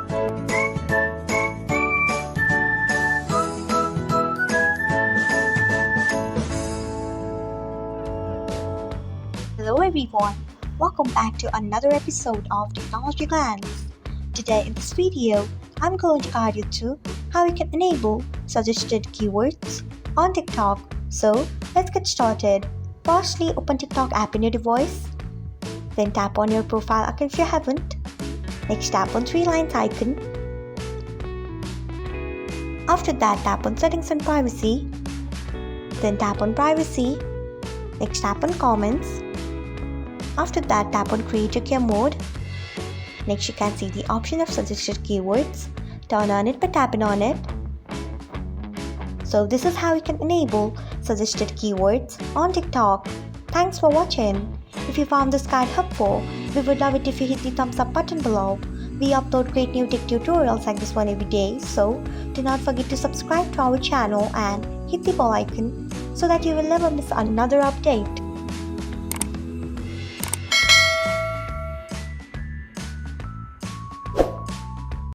Hello everyone, welcome back to another episode of Technologyglance. Today in this video, I'm going to guide you through how you can enable suggested keywords on TikTok. So let's get started. Firstly, open TikTok app in your device. Then tap on your profile icon if you haven't. Next, tap on three lines icon. After that, tap on settings and privacy. Then tap on privacy. Next, tap on comments. After that, tap on create a mode. Next, you can see the option of suggested keywords. Turn on it by tapping on it. So this is how you can enable suggested keywords on TikTok. Thanks for watching. If you found this guide helpful, we would love it if you hit the thumbs up button below. We upload great new tech tutorials like this one every day, so do not forget to subscribe to our channel and hit the bell icon so that you will never miss another update.